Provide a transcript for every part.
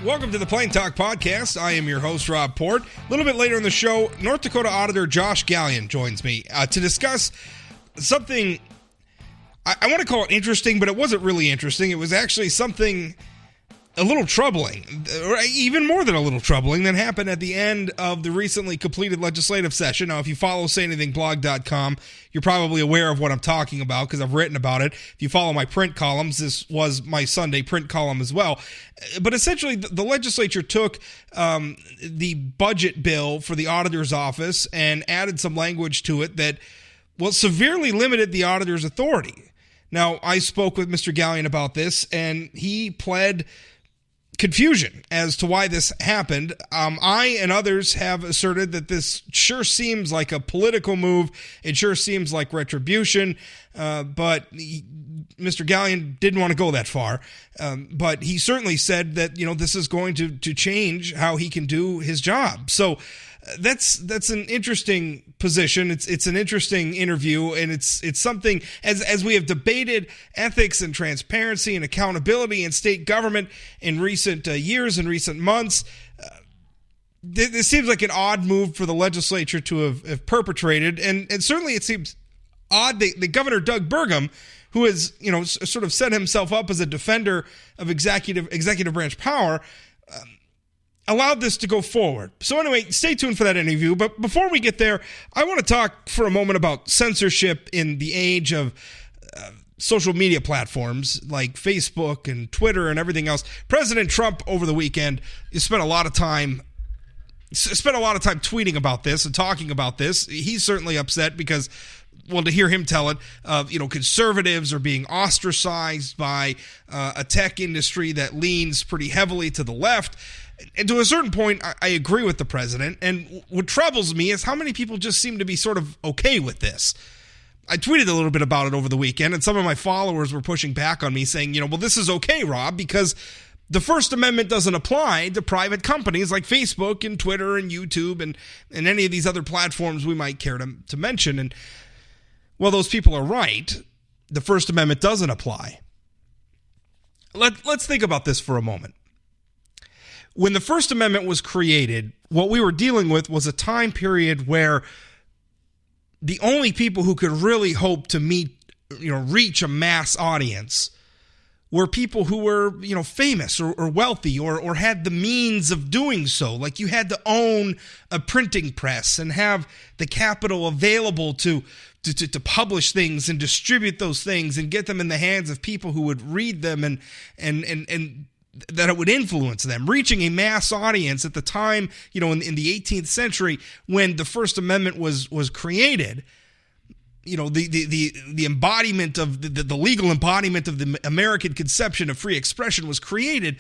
Welcome to the Plain Talk Podcast. I am your host, Rob Port. A little bit later in the show, North Dakota Auditor Josh Gallion joins me to discuss something I want to call it interesting, but it wasn't really interesting. It was actually something a little troubling, or even more than a little troubling, that happened at the end of the recently completed legislative session. Now, if you follow sayanythingblog.com, you're probably aware of what I'm talking about because I've written about it. If you follow my print columns, this was my Sunday print column as well. But essentially, the legislature took the budget bill for the auditor's office and added some language to it that, well, severely limited the auditor's authority. Now, I spoke with Mr. Gallion about this, and he pled confusion as to why this happened. I and others have asserted that this sure seems like a political move. It sure seems like retribution, but Mr. Gallion didn't want to go that far. But he certainly said that, this is going to change how he can do his job. So that's an interesting position. It's an interesting interview, and it's something as we have debated ethics and transparency and accountability in state government in recent years and recent months. This seems like an odd move for the legislature to have perpetrated, and certainly it seems odd that Governor Doug Burgum, who has sort of set himself up as a defender of executive branch power, allowed this to go forward. So anyway, stay tuned for that interview. But before we get there, I want to talk for a moment about censorship in the age of social media platforms like Facebook and Twitter and everything else. President Trump over the weekend spent a lot of time tweeting about this and talking about this. He's certainly upset because, well, to hear him tell it, conservatives are being ostracized by a tech industry that leans pretty heavily to the left. And to a certain point, I agree with the president. And what troubles me is how many people just seem to be sort of okay with this. I tweeted a little bit about it over the weekend, and some of my followers were pushing back on me saying, well, this is okay, Rob, because the First Amendment doesn't apply to private companies like Facebook and Twitter and YouTube and any of these other platforms we might care to mention. And, well, those people are right. The First Amendment doesn't apply. Let's think about this for a moment. When the First Amendment was created, what we were dealing with was a time period where the only people who could really hope to reach a mass audience were people who were, famous or wealthy or had the means of doing so. Like you had to own a printing press and have the capital available to publish things and distribute those things and get them in the hands of people who would read them and that it would influence them, reaching a mass audience at the time, in the 18th century when the First Amendment was created. The embodiment of the legal embodiment of the American conception of free expression was created.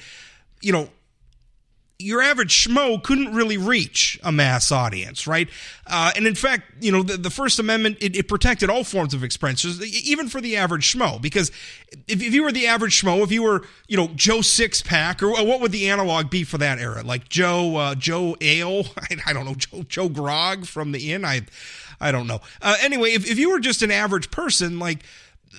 Your average schmo couldn't really reach a mass audience, right? And in fact, the First Amendment, it protected all forms of expression, even for the average schmo. Because if you were the average schmo, if you were, Joe Sixpack, or what would the analog be for that era? Like Joe Ale? I don't know, Joe Grog from the Inn? I don't know. Anyway, if you were just an average person, like,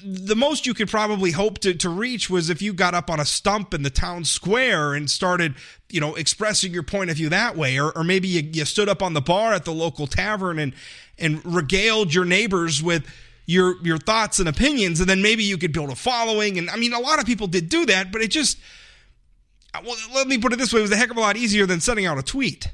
the most you could probably hope to reach was if you got up on a stump in the town square and started, expressing your point of view that way. Or maybe you stood up on the bar at the local tavern and regaled your neighbors with your thoughts and opinions. And then maybe you could build a following. And I mean, a lot of people did do that, but it just, well, let me put it this way. It was a heck of a lot easier than sending out a tweet.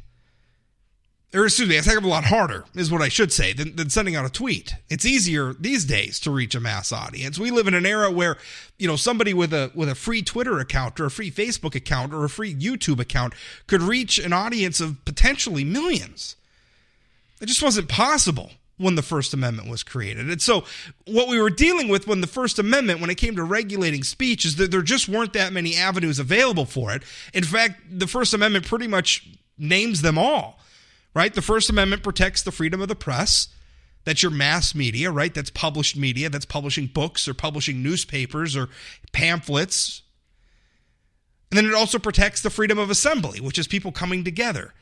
Or excuse me, it's a heck of a lot harder, is what I should say, than sending out a tweet. It's easier these days to reach a mass audience. We live in an era where, somebody with a free Twitter account or a free Facebook account or a free YouTube account could reach an audience of potentially millions. It just wasn't possible when the First Amendment was created. And so what we were dealing with when the First Amendment, when it came to regulating speech, is that there just weren't that many avenues available for it. In fact, the First Amendment pretty much names them all. Right? The First Amendment protects the freedom of the press. That's your mass media, right? That's published media. That's publishing books or publishing newspapers or pamphlets. And then it also protects the freedom of assembly, which is people coming together.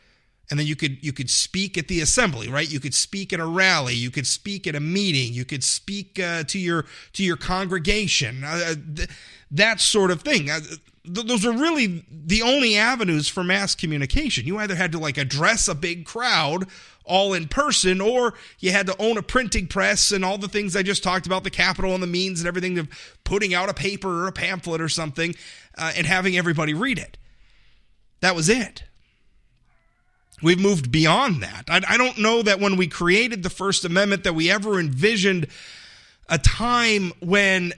And then you could speak at the assembly, right? You could speak at a rally. You could speak at a meeting. You could speak to your congregation. That sort of thing. those were really the only avenues for mass communication. You either had to like address a big crowd all in person, or you had to own a printing press and all the things I just talked about, the capital and the means and everything of putting out a paper or a pamphlet or something and having everybody read it. That was it. We've moved beyond that. I don't know that when we created the First Amendment that we ever envisioned a time when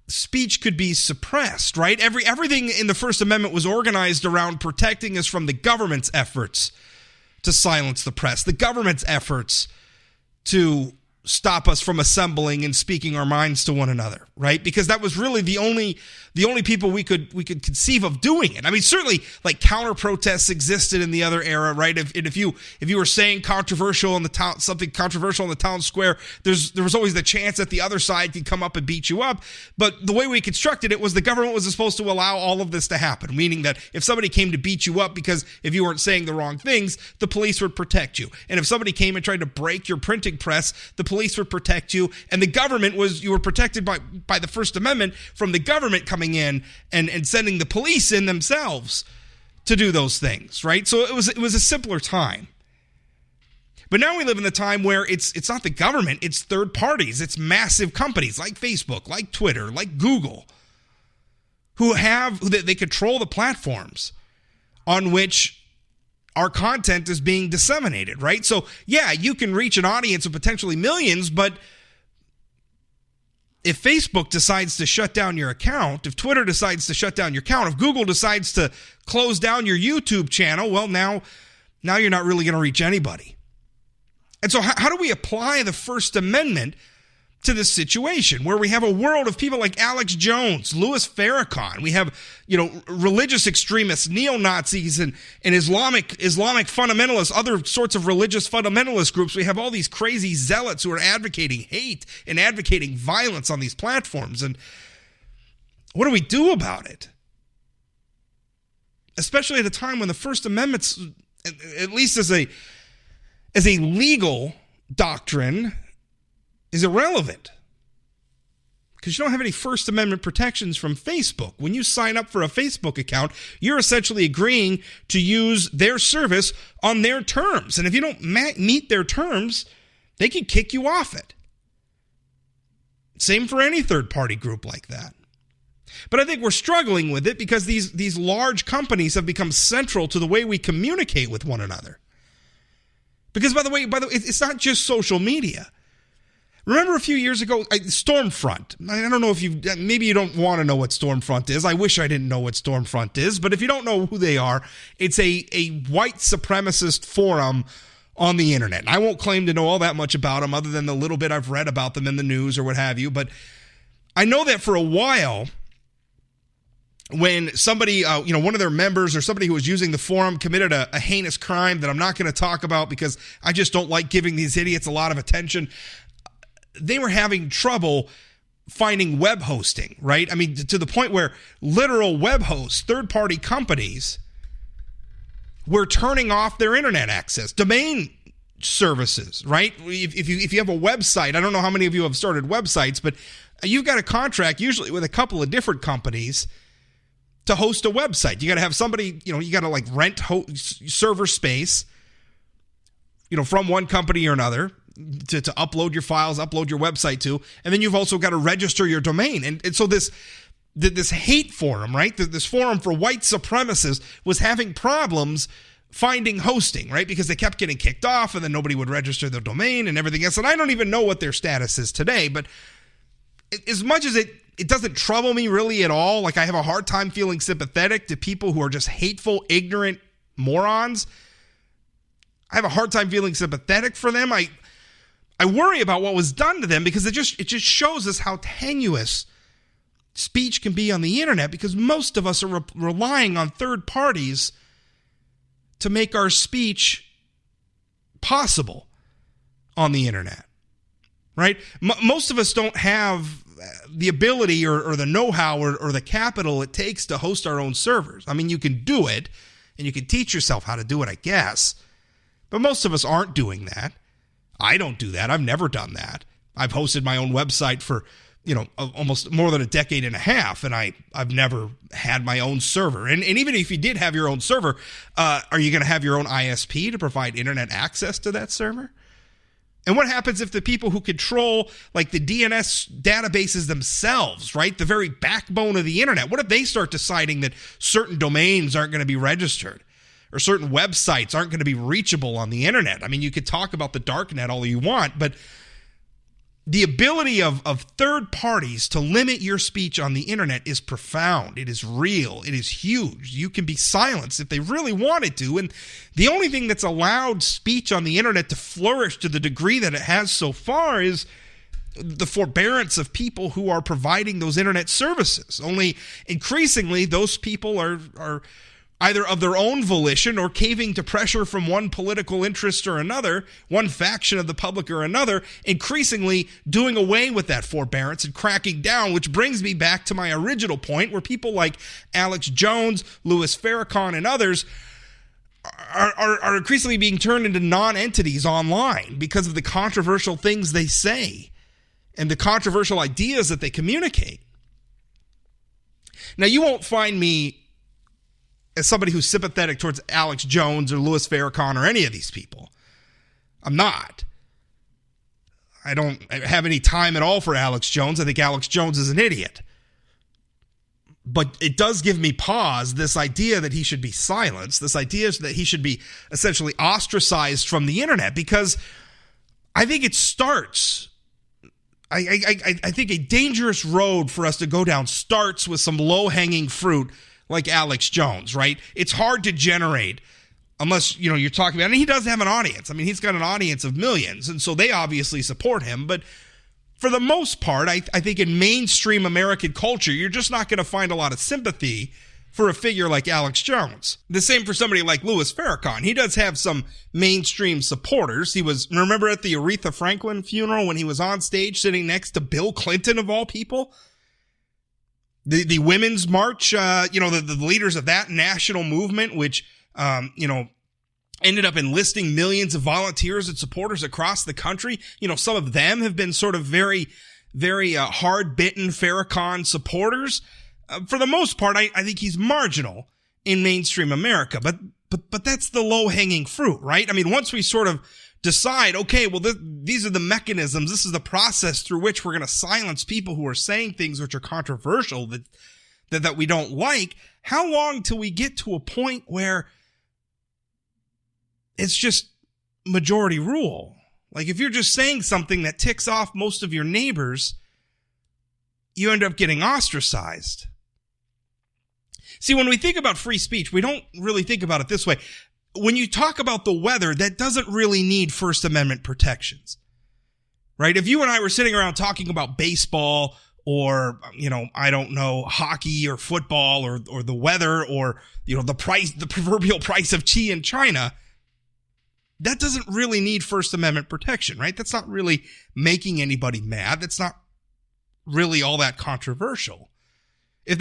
speech could be suppressed, right? Everything in the First Amendment was organized around protecting us from the government's efforts to silence the press, the government's efforts to stop us from assembling and speaking our minds to one another, right? Because that was really the only people we could conceive of doing it. I mean, certainly like counter protests existed in the other era, right? If you were saying controversial in the town, something controversial in the town square, there was always the chance that the other side could come up and beat you up. But the way we constructed it was the government was supposed to allow all of this to happen, meaning that if somebody came to beat you up because if you weren't saying the wrong things, the police would protect you. And if somebody came and tried to break your printing press, the police would protect you. And the government you were protected by the First Amendment from the government coming in and sending the police in themselves to do those things, right? So it was a simpler time. But now we live in the time where it's not the government, it's third parties, it's massive companies like Facebook, like Twitter, like Google, they control the platforms on which our content is being disseminated, right? So yeah, you can reach an audience of potentially millions, but if Facebook decides to shut down your account, if Twitter decides to shut down your account, if Google decides to close down your YouTube channel, well, now you're not really going to reach anybody. And so how do we apply the First Amendment to this situation where we have a world of people like Alex Jones, Louis Farrakhan, we have, religious extremists, neo-Nazis and Islamic fundamentalists, other sorts of religious fundamentalist groups. We have all these crazy zealots who are advocating hate and advocating violence on these platforms. And what do we do about it? Especially at a time when the First Amendment's, at least as a legal doctrine, is irrelevant because you don't have any First Amendment protections from Facebook. When you sign up for a Facebook account, you're essentially agreeing to use their service on their terms. And if you don't meet their terms, they can kick you off it. Same for any third-party group like that. But I think we're struggling with it because these large companies have become central to the way we communicate with one another. Because by the way, it's not just social media. Remember a few years ago, Stormfront. I don't know if maybe you don't want to know what Stormfront is. I wish I didn't know what Stormfront is. But if you don't know who they are, it's a white supremacist forum on the internet. And I won't claim to know all that much about them other than the little bit I've read about them in the news or what have you. But I know that for a while, when somebody, one of their members or somebody who was using the forum committed a heinous crime that I'm not going to talk about because I just don't like giving these idiots a lot of attention, they were having trouble finding web hosting, right? I mean, to the point where literal web hosts, third-party companies, were turning off their internet access, domain services, right? If you have a website, I don't know how many of you have started websites, but you've got a contract usually with a couple of different companies to host a website. You got to have somebody, you got to like rent server space, from one company or another, to upload your files, upload your website to, and then you've also got to register your domain. And so this hate forum, right? This forum for white supremacists was having problems finding hosting, right? Because they kept getting kicked off and then nobody would register their domain and everything else. And I don't even know what their status is today, but as much as it doesn't trouble me really at all, like I have a hard time feeling sympathetic to people who are just hateful, ignorant morons. I have a hard time feeling sympathetic for them. I worry about what was done to them because it just shows us how tenuous speech can be on the internet because most of us are relying on third parties to make our speech possible on the internet, right? Most of us don't have the ability or the know-how or the capital it takes to host our own servers. I mean, you can do it and you can teach yourself how to do it, I guess, but most of us aren't doing that. I don't do that. I've never done that. I've hosted my own website for almost more than a decade and a half, and I've never had my own server. And even if you did have your own server, are you going to have your own ISP to provide internet access to that server? And what happens if the people who control like the DNS databases themselves, right, the very backbone of the internet, what if they start deciding that certain domains aren't going to be registered or certain websites aren't going to be reachable on the internet? I mean, you could talk about the darknet all you want, but the ability of third parties to limit your speech on the internet is profound. It is real. It is huge. You can be silenced if they really wanted to. And the only thing that's allowed speech on the internet to flourish to the degree that it has so far is the forbearance of people who are providing those internet services. Only increasingly, those people are either of their own volition or caving to pressure from one political interest or another, one faction of the public or another, increasingly doing away with that forbearance and cracking down, which brings me back to my original point where people like Alex Jones, Louis Farrakhan, and others are increasingly being turned into non-entities online because of the controversial things they say and the controversial ideas that they communicate. Now, you won't find me as somebody who's sympathetic towards Alex Jones or Louis Farrakhan or any of these people. I'm not. I don't have any time at all for Alex Jones. I think Alex Jones is an idiot. But it does give me pause, this idea that he should be silenced, this idea that he should be essentially ostracized from the internet, because I think it starts, I think a dangerous road for us to go down starts with some low-hanging fruit like Alex Jones, right? It's hard to generate unless, you're talking about, and he does have an audience. I mean, he's got an audience of millions, and so they obviously support him. But for the most part, I think in mainstream American culture, you're just not going to find a lot of sympathy for a figure like Alex Jones. The same for somebody like Louis Farrakhan. He does have some mainstream supporters. He was, remember at the Aretha Franklin funeral when he was on stage sitting next to Bill Clinton of all people? The Women's March, the leaders of that national movement, which, ended up enlisting millions of volunteers and supporters across the country. Some of them have been sort of very, very hard-bitten Farrakhan supporters. For the most part, I think he's marginal in mainstream America, but that's the low-hanging fruit, right? I mean, once we sort of decide, okay, well, these are the mechanisms, this is the process through which we're going to silence people who are saying things which are controversial that we don't like, how long till we get to a point where it's just majority rule? Like, if you're just saying something that ticks off most of your neighbors, you end up getting ostracized. See, when we think about free speech, we don't really think about it this way. When you talk about the weather, that doesn't really need First Amendment protections, right? If you and I were sitting around talking about baseball or, hockey or football or the weather or, the proverbial price of tea in China, that doesn't really need First Amendment protection, right? That's not really making anybody mad. That's not really all that controversial. If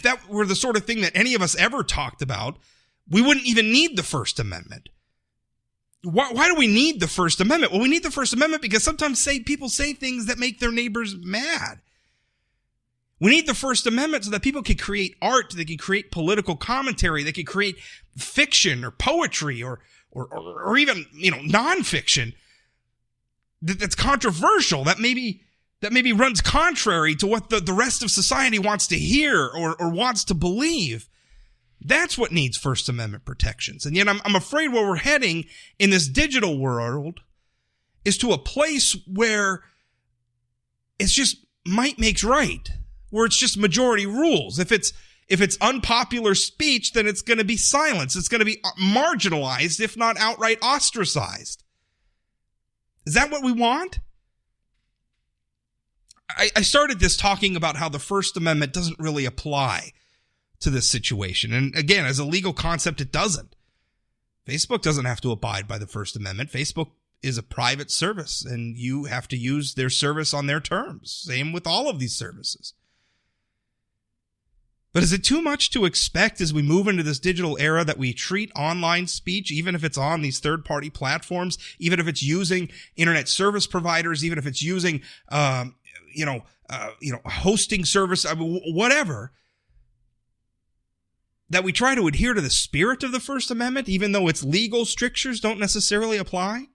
that were the sort of thing that any of us ever talked about, we wouldn't even need the First Amendment. Why do we need the First Amendment? Well, we need the First Amendment because sometimes people say things that make their neighbors mad. We need the First Amendment so that people can create art, they can create political commentary, they can create fiction or poetry or even, nonfiction that's controversial, that maybe runs contrary to what the rest of society wants to hear or wants to believe. That's what needs First Amendment protections. And yet I'm afraid where we're heading in this digital world is to a place where it's just might makes right, where it's just majority rules. If it's unpopular speech, then it's going to be silenced. It's going to be marginalized, if not outright ostracized. Is that what we want? I started this talking about how the First Amendment doesn't really apply to this situation. And again, as a legal concept, it doesn't. Facebook doesn't have to abide by the First Amendment. Facebook is a private service, and you have to use their service on their terms. Same with all of these services. But is it too much to expect as we move into this digital era that we treat online speech, even if it's on these third-party platforms, even if it's using internet service providers, even if it's using hosting service, whatever, that we try to adhere to the spirit of the First Amendment, even though its legal strictures don't necessarily apply?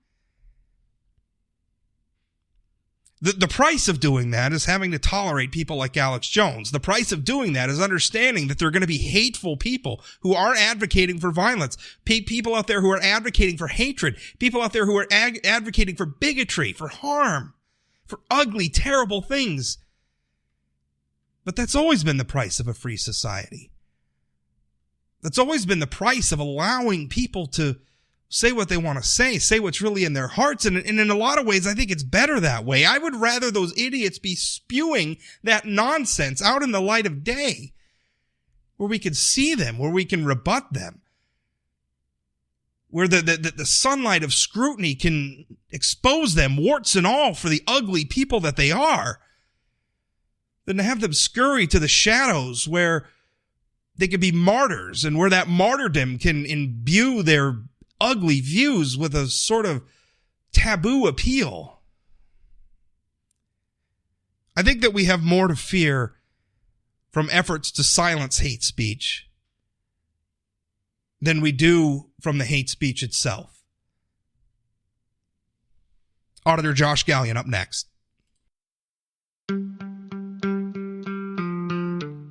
The price of doing that is having to tolerate people like Alex Jones. The price of doing that is understanding that there are going to be hateful people who are advocating for violence, people out there who are advocating for hatred, people out there who are advocating for bigotry, for harm, for ugly, terrible things. But that's always been the price of a free society. That's always been the price of allowing people to say what they want to say what's really in their hearts. And in a lot of ways, I think it's better that way. I would rather those idiots be spewing that nonsense out in the light of day, where we can see them, where we can rebut them, where the sunlight of scrutiny can expose them, warts and all, for the ugly people that they are, than to have them scurry to the shadows where they could be martyrs, and where that martyrdom can imbue their ugly views with a sort of taboo appeal. I think that we have more to fear from efforts to silence hate speech than we do from the hate speech itself. Auditor Josh Gallion up next.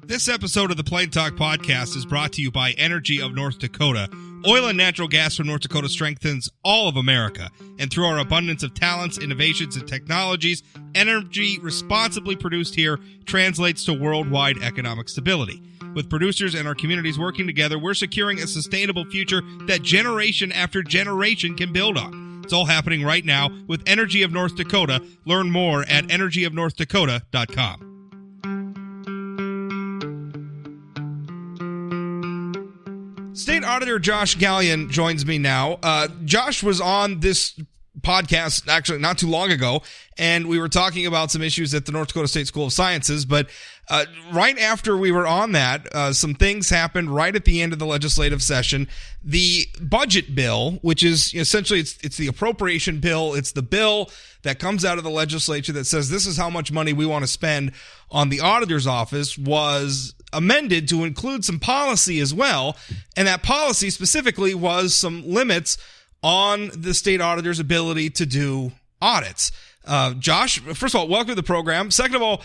This episode of the Plain Talk Podcast is brought to you by Energy of North Dakota. Oil and natural gas from North Dakota strengthens all of America. And through our abundance of talents, innovations, and technologies, energy responsibly produced here translates to worldwide economic stability. With producers and our communities working together, we're securing a sustainable future that generation after generation can build on. It's all happening right now with Energy of North Dakota. Learn more at energyofnorthdakota.com. State Auditor Josh Gallion joins me now. Josh was on this podcast actually not too long ago, and we were talking about some issues at the North Dakota State School of Sciences, but right after we were on that, some things happened right at the end of the legislative session. The budget bill, which is essentially it's the appropriation bill, it's the bill that comes out of the legislature that says this is how much money we want to spend on the auditor's office, was amended to include some policy as well, and that policy specifically was some limits on the state auditor's ability to do audits. Josh, first of all, welcome to the program. Second of all,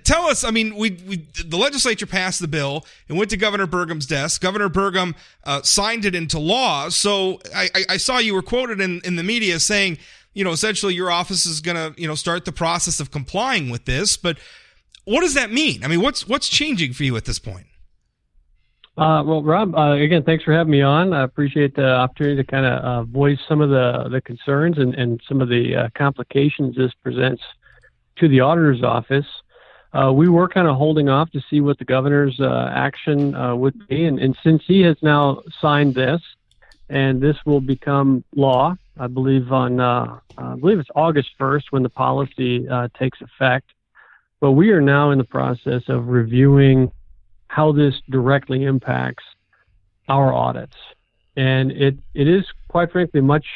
tell us, the legislature passed the bill and went to Governor Burgum's desk. Governor Burgum signed it into law. So I saw you were quoted in the media saying, essentially your office is going to, start the process of complying with this. But what does that mean? What's changing for you at this point? Well, Rob, again, thanks for having me on. I appreciate the opportunity to kind of voice some of the concerns and some of the complications this presents to the auditor's office. We were kind of holding off to see what the governor's action would be, and since he has now signed this, and this will become law, I believe it's August 1st when the policy takes effect. But we are now in the process of reviewing how this directly impacts our audits. And it is, quite frankly, much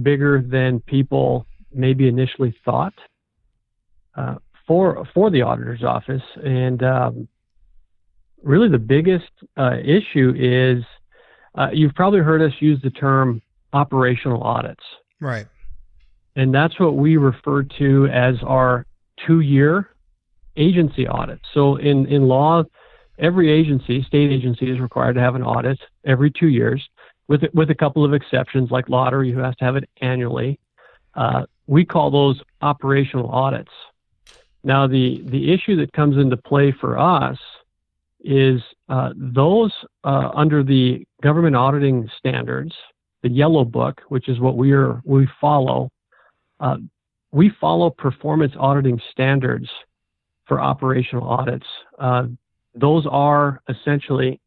bigger than people maybe initially thought for the auditor's office. And really the biggest issue is you've probably heard us use the term operational audits. Right. And that's what we refer to as our 2-year agency audit. So in law, every state agency is required to have an audit every 2 years, with a couple of exceptions, like lottery, who has to have it annually. We call those operational audits. Now, the issue that comes into play for us is those under the government auditing standards, the Yellow Book, which is what we follow. We follow performance auditing standards for operational audits. Those are essentially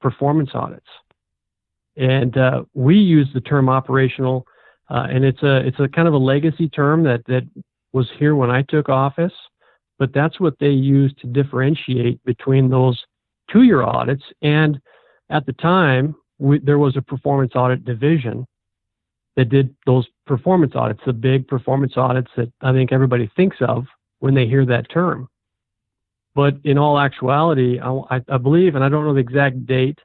performance audits. And we use the term operational, and it's a kind of a legacy term that was here when I took office, but that's what they use to differentiate between those 2-year audits. And at the time, there was a performance audit division that did those performance audits, the big performance audits that I think everybody thinks of when they hear that term. But in all actuality, I believe, and I don't know the exact date,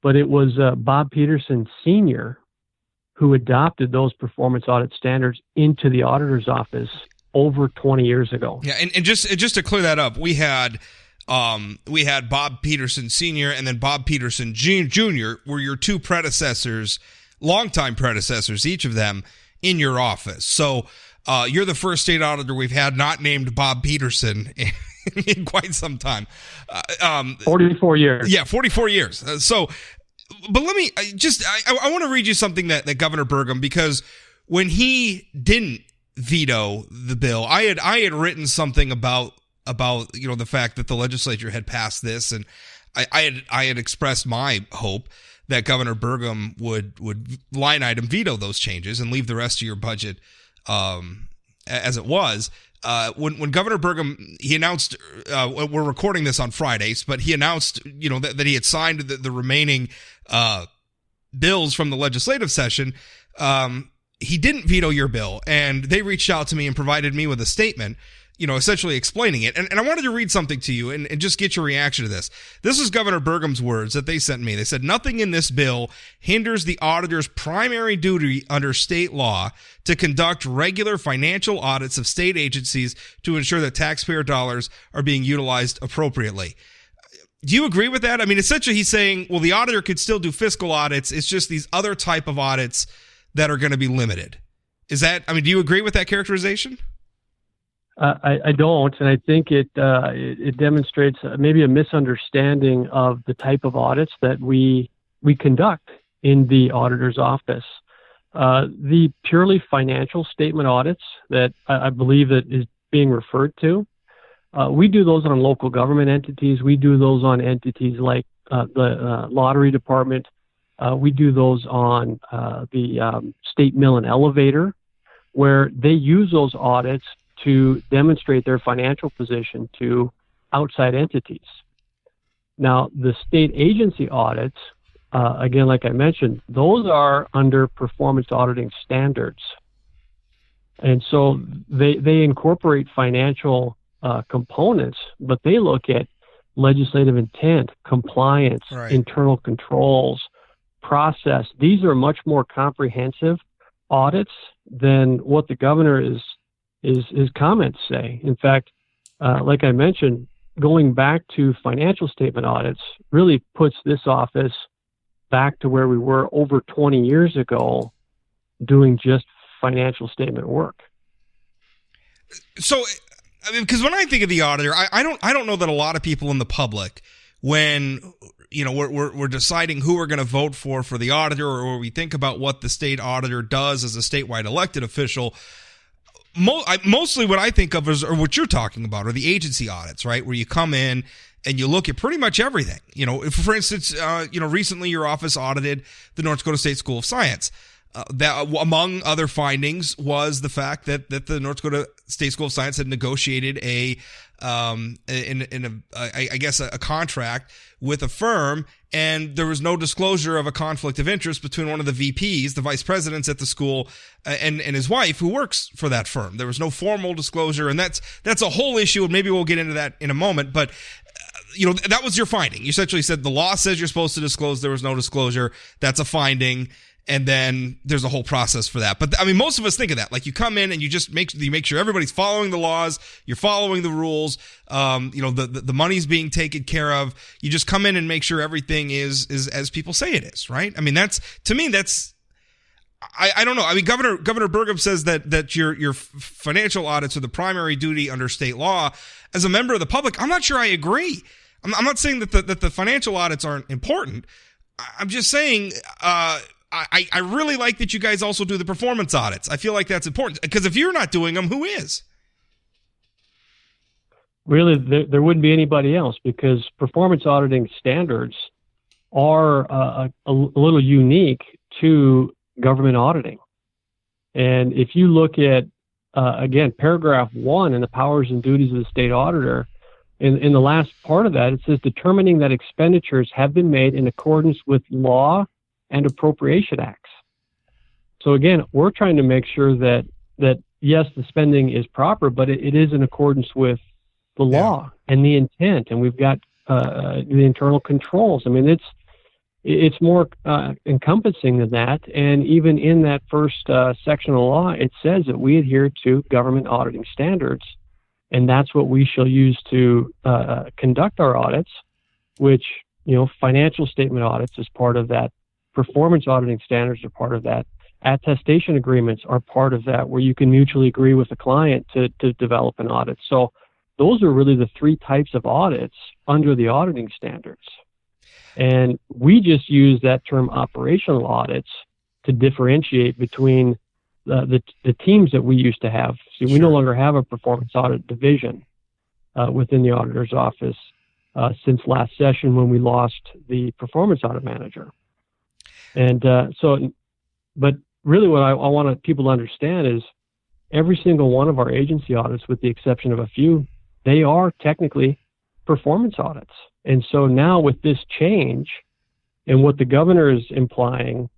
but it was Bob Peterson Sr. who adopted those performance audit standards into the auditor's office over 20 years ago. Yeah, and just to clear that up, we had Bob Peterson Sr. and then Bob Peterson Jr. were your two predecessors, longtime predecessors, each of them, in your office. So you're the first state auditor we've had not named Bob Peterson in quite some time. 44 years. Yeah, 44 years. But let me I want to read you something that Governor Burgum, because when he didn't veto the bill, I had written something about the fact that the legislature had passed this, and I had expressed my hope that Governor Burgum would line item veto those changes and leave the rest of your budget as it was. When Governor Burgum, he announced, we're recording this on Fridays, but he announced, that he had signed the remaining bills from the legislative session. He didn't veto your bill, and they reached out to me and provided me with a statement, essentially explaining it. And I wanted to read something to you and just get your reaction to this. This is Governor Burgum's words that they sent me. They said, "Nothing in this bill hinders the auditor's primary duty under state law to conduct regular financial audits of state agencies to ensure that taxpayer dollars are being utilized appropriately." Do you agree with that? I mean, essentially he's saying, well, the auditor could still do fiscal audits. It's just these other type of audits that are going to be limited. Do you agree with that characterization? I don't, and I think it demonstrates maybe a misunderstanding of the type of audits that we conduct in the auditor's office. The purely financial statement audits that I believe that is being referred to, we do those on local government entities. We do those on entities like the lottery department. We do those on the state mill and elevator, where they use those audits to demonstrate their financial position to outside entities. Now, the state agency audits, again, like I mentioned, those are under performance auditing standards. And so they incorporate financial components, but they look at legislative intent, compliance, right, internal controls, process. These are much more comprehensive audits than what the governor his comments say. In fact, like I mentioned, going back to financial statement audits really puts this office back to where we were over 20 years ago doing just financial statement work. So, because when I think of the auditor, I don't know that a lot of people in the public, when we're deciding who we're going to vote for the auditor, or we think about what the state auditor does as a statewide elected official, mostly what I think of or what you're talking about are the agency audits, right? Where you come in and you look at pretty much everything. If, for instance, recently your office audited the North Dakota State School of Science. That, among other findings, was the fact that the North Dakota State School of Science had negotiated a contract with a firm, and there was no disclosure of a conflict of interest between one of the VPs, the vice presidents at the school, and his wife, who works for that firm. There was no formal disclosure, and that's a whole issue, and maybe we'll get into that in a moment. But that was your finding. You essentially said the law says you're supposed to disclose. There was no disclosure. That's a finding. And then there's a whole process for that. But I mean, most of us think of that. Like, you come in and you just make sure everybody's following the laws. You're following the rules. The money's being taken care of. You just come in and make sure everything is as people say it is, right? I mean, I don't know. I mean, Governor Burgum says that your financial audits are the primary duty under state law. As a member of the public, I'm not sure I agree. I'm not saying that the financial audits aren't important. I'm just saying, I really like that you guys also do the performance audits. I feel like that's important, because if you're not doing them, who is? Really, there wouldn't be anybody else, because performance auditing standards are a little unique to government auditing. And if you look at, again, paragraph 1 in the powers and duties of the state auditor, in the last part of that, it says determining that expenditures have been made in accordance with law and appropriation acts. So again, we're trying to make sure that yes, the spending is proper, but it is in accordance with the law and the intent, and we've got the internal controls. I mean, it's more encompassing than that, and even in that first section of the law, it says that we adhere to government auditing standards, and that's what we shall use to conduct our audits, which, financial statement audits is part of that, performance auditing standards are part of that, attestation agreements are part of that, where you can mutually agree with the client to develop an audit. So those are really the three types of audits under the auditing standards. And we just use that term operational audits to differentiate between the teams that we used to have. See, we no longer have a performance audit division within the auditor's office since last session when we lost the performance audit manager. And but really what I want people to understand is every single one of our agency audits, with the exception of a few, they are technically performance audits. And so now with this change, and what the governor is implying,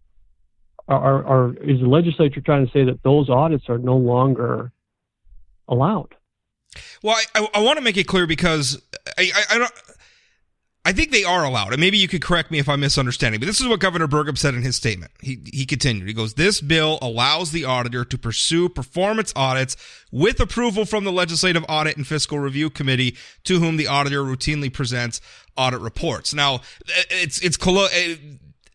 is the legislature trying to say that those audits are no longer allowed? Well, I want to make it clear, because I think they are allowed, and maybe you could correct me if I'm misunderstanding, but this is what Governor Burgum said in his statement. He continued. He goes, "This bill allows the auditor to pursue performance audits with approval from the Legislative Audit and Fiscal Review Committee, to whom the auditor routinely presents audit reports." Now,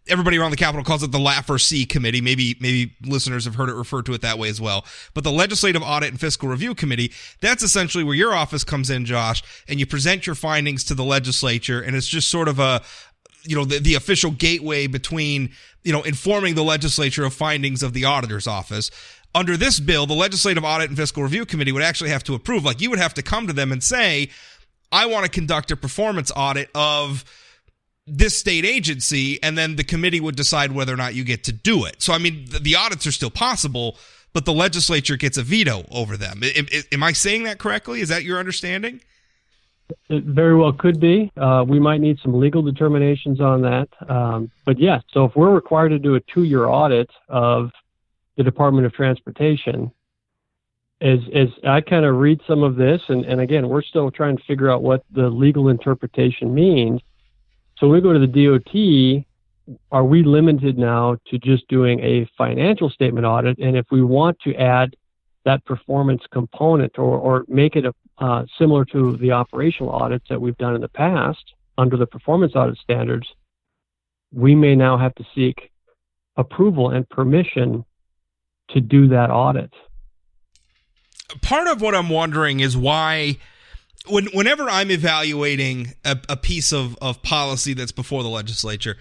everybody around the Capitol calls it the LAFR-C committee. Maybe listeners have heard it referred to it that way as well. But the Legislative Audit and Fiscal Review Committee, that's essentially where your office comes in, Josh, and you present your findings to the legislature, and it's just sort of the official gateway between, informing the legislature of findings of the auditor's office. Under this bill, the Legislative Audit and Fiscal Review Committee would actually have to approve. Like, you would have to come to them and say, I want to conduct a performance audit of this state agency, and then the committee would decide whether or not you get to do it. So, I mean, the audits are still possible, but the legislature gets a veto over them. Am I saying that correctly? Is that your understanding? It very well could be. We might need some legal determinations on that. But yeah, so if we're required to do a 2-year audit of the Department of Transportation, as I kind of read some of this, and again, we're still trying to figure out what the legal interpretation means. So when we go to the DOT, are we limited now to just doing a financial statement audit? And if we want to add that performance component or make it similar to the operational audits that we've done in the past under the performance audit standards, we may now have to seek approval and permission to do that audit. Part of what I'm wondering is why, whenever I'm evaluating a piece of policy that's before the legislature,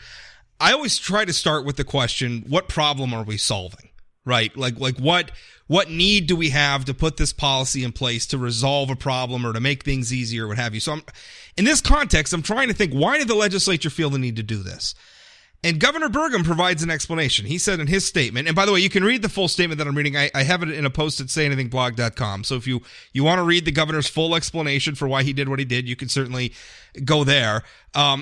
I always try to start with the question, what problem are we solving, right? Like what need do we have to put this policy in place to resolve a problem or to make things easier, or what have you? So in this context, I'm trying to think, why did the legislature feel the need to do this? And Governor Burgum provides an explanation. He said in his statement, and by the way, you can read the full statement that I'm reading. I have it in a post at sayanythingblog.com. So if you want to read the governor's full explanation for why he did what he did, you can certainly go there.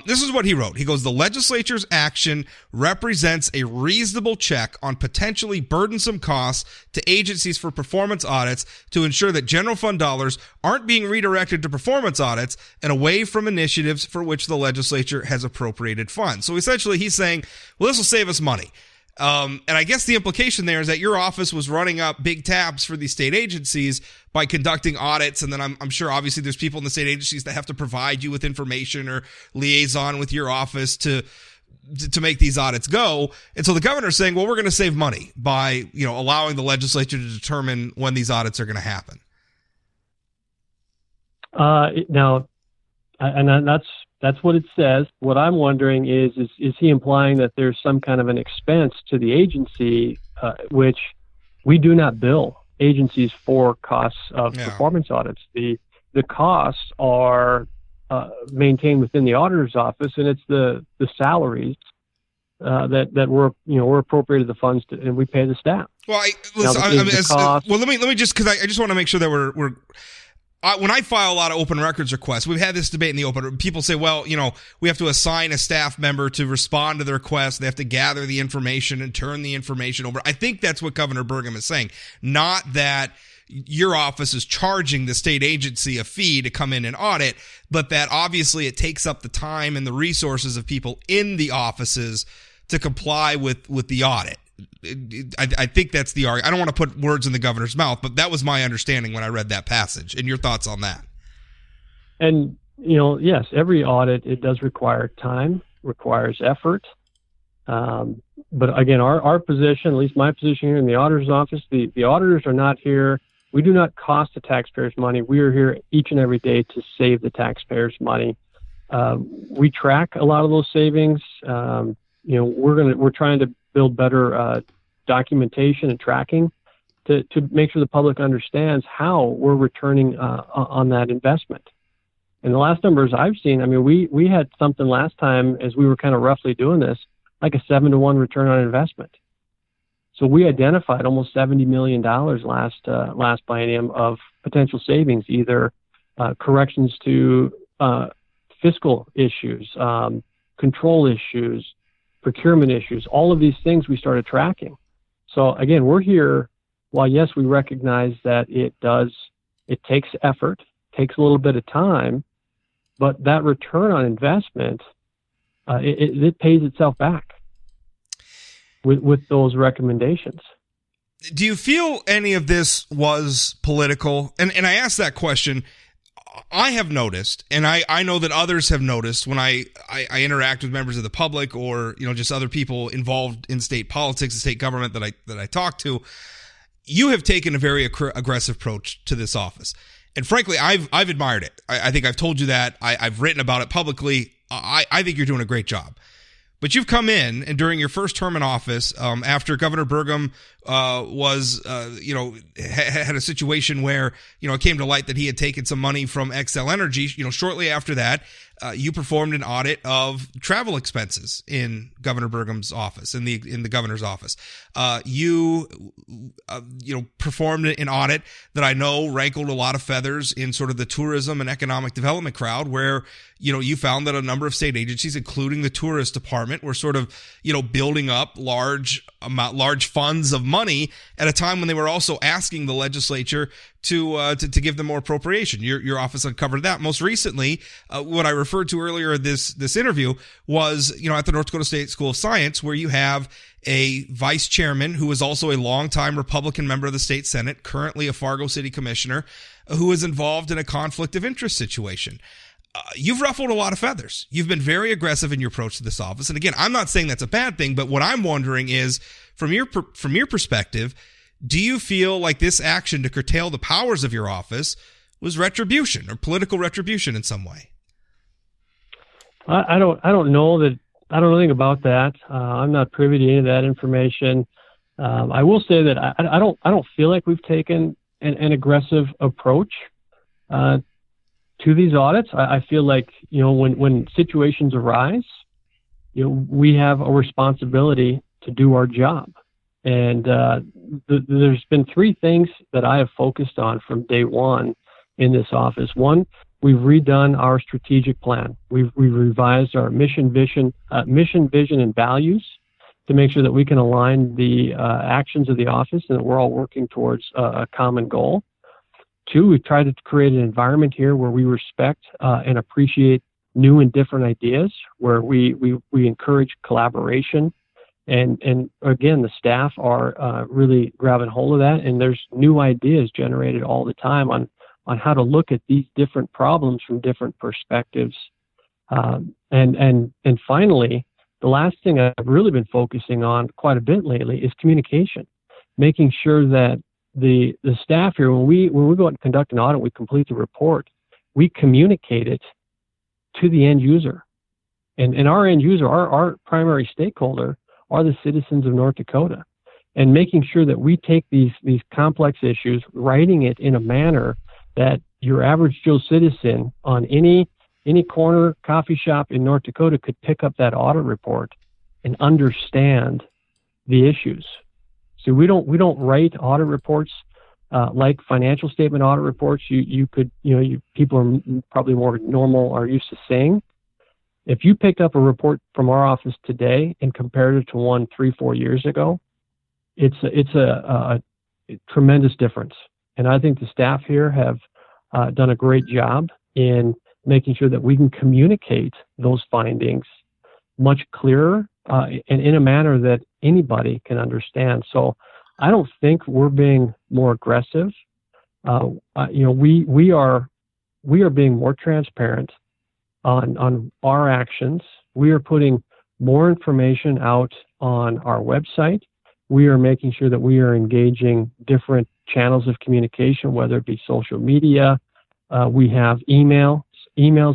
This is what he wrote. He goes, "The legislature's action represents a reasonable check on potentially burdensome costs to agencies for performance audits to ensure that general fund dollars aren't being redirected to performance audits and away from initiatives for which the legislature has appropriated funds." So essentially he's saying, well, this will save us money. And I guess the implication there is that your office was running up big tabs for these state agencies by conducting audits. And then I'm sure obviously there's people in the state agencies that have to provide you with information or liaison with your office to make these audits go. And so the governor's saying, well, we're going to save money by, allowing the legislature to determine when these audits are going to happen. That's what it says. What I'm wondering is he implying that there's some kind of an expense to the agency, which we do not bill agencies for costs of performance audits. The costs are maintained within the auditor's office, and it's the salaries that we're appropriated the funds to, and we pay the staff. Well, let me just, because I just want to make sure that we're when I file a lot of open records requests, we've had this debate in the open. People say, well, we have to assign a staff member to respond to the request. They have to gather the information and turn the information over. I think that's what Governor Burgum is saying. Not that your office is charging the state agency a fee to come in and audit, but that obviously it takes up the time and the resources of people in the offices to comply with the audit. I think that's the argument. I don't want to put words in the governor's mouth, but that was my understanding when I read that passage. And your thoughts on that? And, yes, every audit, it does require time, requires effort. But again, our position, at least my position here in the auditor's office, the auditors are not here. We do not cost the taxpayers money. We are here each and every day to save the taxpayers money. We track a lot of those savings. We're trying to build better documentation and tracking to make sure the public understands how we're returning on that investment. And the last numbers I've seen, we had something last time as we were kind of roughly doing this, like a 7-to-1 return on investment. So we identified almost $70 million last biennium of potential savings, either corrections to fiscal issues, control issues, procurement issues, all of these things we started tracking. So again, we're here, while yes, we recognize that it takes effort, takes a little bit of time, but that return on investment, it pays itself back with those recommendations. Do you feel any of this was political? And I ask that question. I have noticed, and I know that others have noticed when I interact with members of the public or just other people involved in state politics and state government that I talk to, you have taken a very aggressive approach to this office. And frankly, I've admired it. I think I've told you that. I've written about it publicly. I think you're doing a great job. But you've come in, and during your first term in office, after Governor Burgum had a situation where it came to light that he had taken some money from Xcel Energy. Shortly after that, you performed an audit of travel expenses in Governor Burgum's office, in the governor's office. You performed an audit that I know rankled a lot of feathers in sort of the tourism and economic development crowd, where you found that a number of state agencies, including the tourist department, were sort of building up large funds of money at a time when they were also asking the legislature to give them more appropriation. Your office uncovered that. Most recently, what I referred to earlier in this interview was at the North Dakota State School of Science, where you have a vice chairman who is also a longtime Republican member of the state Senate, currently a Fargo City commissioner, who is involved in a conflict of interest situation. You've ruffled a lot of feathers. You've been very aggressive in your approach to this office. And again, I'm not saying that's a bad thing, but what I'm wondering is, from your perspective, do you feel like this action to curtail the powers of your office was retribution or political retribution in some way? I don't know that. I don't know anything about that. I'm not privy to any of that information. I will say that I don't feel like we've taken an aggressive approach to these audits. I feel like when situations arise, we have a responsibility to do our job. And there's been three things that I have focused on from day one in this office. One, we've redone our strategic plan. We've revised our mission, vision, and values to make sure that we can align the actions of the office and that we're all working towards a common goal. Two, we've tried to create an environment here where we respect and appreciate new and different ideas, where we encourage collaboration. And again, the staff are really grabbing hold of that, and there's new ideas generated all the time on how to look at these different problems from different perspectives. And finally, the last thing I've really been focusing on quite a bit lately is communication, making sure that the staff here, when we go out and conduct an audit, we complete the report, we communicate it to the end user. And our end user, our primary stakeholder, are the citizens of North Dakota, and making sure that we take these complex issues, writing it in a manner that your average Joe citizen on any corner coffee shop in North Dakota could pick up that audit report and understand the issues. So we don't write audit reports like financial statement audit reports. People are probably more normal are used to saying. If you picked up a report from our office today and compared it to one 3-4 years ago, it's a tremendous difference. And I think the staff here have done a great job in making sure that we can communicate those findings much clearer and in a manner that anybody can understand. So I don't think we're being more aggressive. We are being more transparent on our actions. We are putting more information out on our website. We are making sure that we are engaging different channels of communication, whether it be social media. We have emails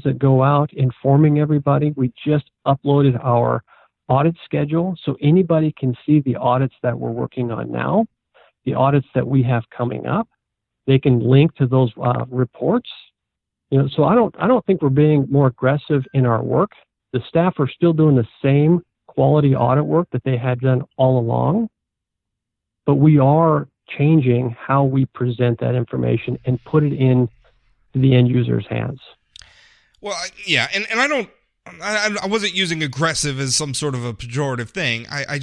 that go out informing everybody. We just uploaded our audit schedule so anybody can see the audits that we're working on now, the audits that we have coming up. They can link to those reports. So I don't think we're being more aggressive in our work. The staff are still doing the same quality audit work that they had done all along, but we are changing how we present that information and put it in the end user's hands. Well, yeah, and I wasn't using aggressive as some sort of a pejorative thing. I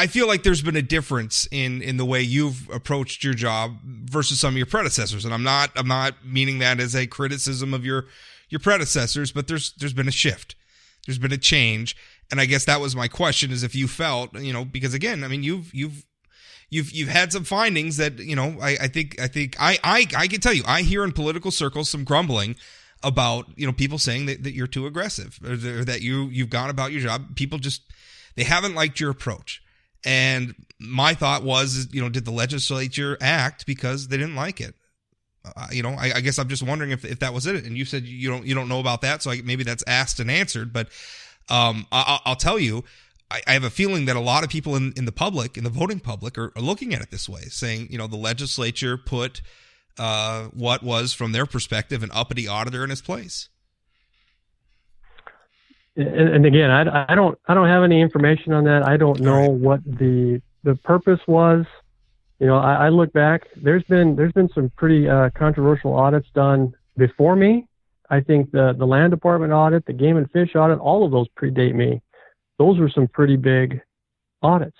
feel like there's been a difference in the way you've approached your job versus some of your predecessors, and I'm not meaning that as a criticism of your predecessors, but there's been a shift, there's been a change, and I guess that was my question: is if you felt, because again, I mean, you've had some findings that I think I can tell you, I hear in political circles some grumbling about people saying that you're too aggressive or that you've gone about your job. People just, they haven't liked your approach. And my thought was, did the legislature act because they didn't like it? I guess I'm just wondering if that was it. And you said you don't know about that, so maybe that's asked and answered. But I'll tell you, I have a feeling that a lot of people in the public, in the voting public, are looking at it this way, saying, the legislature put what was, from their perspective, an uppity auditor in his place. And again, I don't have any information on that. I don't know what the purpose was. I look back. There's been some pretty controversial audits done before me. I think the land department audit, the game and fish audit, all of those predate me. Those were some pretty big audits,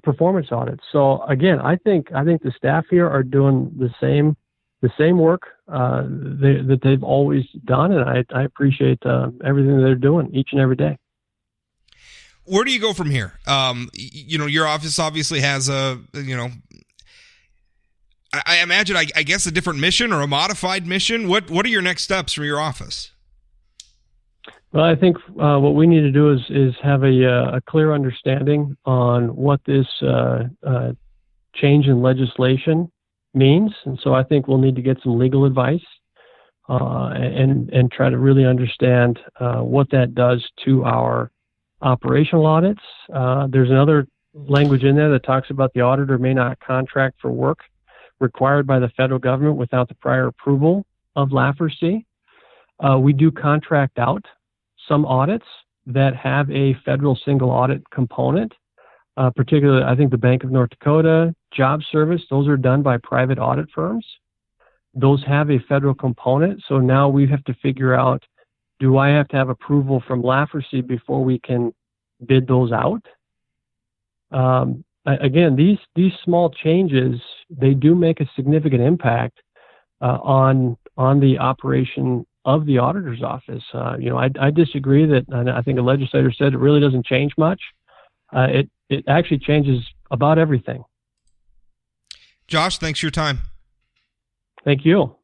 performance audits. So again, I think the staff here are doing the same work that they've always done, and I appreciate everything that they're doing each and every day. Where do you go from here? Your office obviously has I imagine, I guess, a different mission or a modified mission. What are your next steps for your office? Well, I think what we need to do is have a clear understanding on what this change in legislation means, and so I think we'll need to get some legal advice and try to really understand what that does to our operational audits. There's another language in there that talks about the auditor may not contract for work required by the federal government without the prior approval of LAFRC. We do contract out some audits that have a federal single audit component, particularly I think the Bank of North Dakota, Job Service, those are done by private audit firms. Those have a federal component. So now we have to figure out, do I have to have approval from LAFRC before we can bid those out? Again, these small changes, they do make a significant impact on the operation of the auditor's office. I disagree that, and I think a legislator said it really doesn't change much. It actually changes about everything. Josh, thanks for your time. Thank you.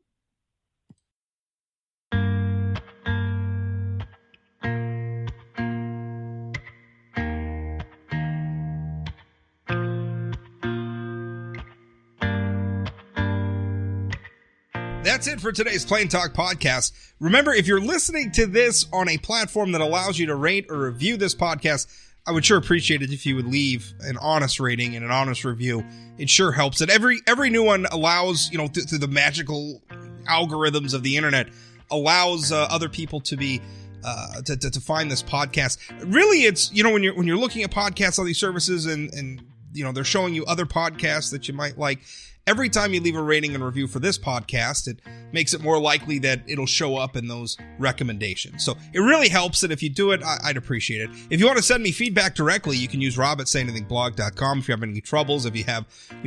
That's it for today's Plain Talk podcast. Remember, if you're listening to this on a platform that allows you to rate or review this podcast, I would sure appreciate it if you would leave an honest rating and an honest review. It sure helps. And every new one allows, through the magical algorithms of the internet, allows other people to be to find this podcast. Really, it's when you're looking at podcasts on these services and they're showing you other podcasts that you might like. every time you leave a rating and review for this podcast, it makes it more likely that it'll show up in those recommendations. So it really helps, and if you do it, I'd appreciate it. If you want to send me feedback directly, you can use rob@sayanythingblog.com if you have any troubles, if you have,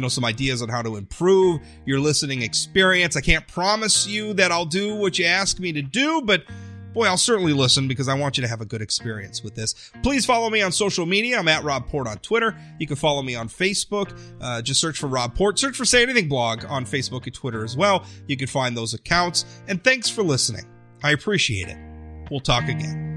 some ideas on how to improve your listening experience. I can't promise you that I'll do what you ask me to do, but boy, I'll certainly listen because I want you to have a good experience with this. Please follow me on social media. I'm at Rob Port on Twitter. You can follow me on Facebook. Just search for Rob Port. Search for Say Anything Blog on Facebook and Twitter as well. You can find those accounts. And thanks for listening. I appreciate it. We'll talk again.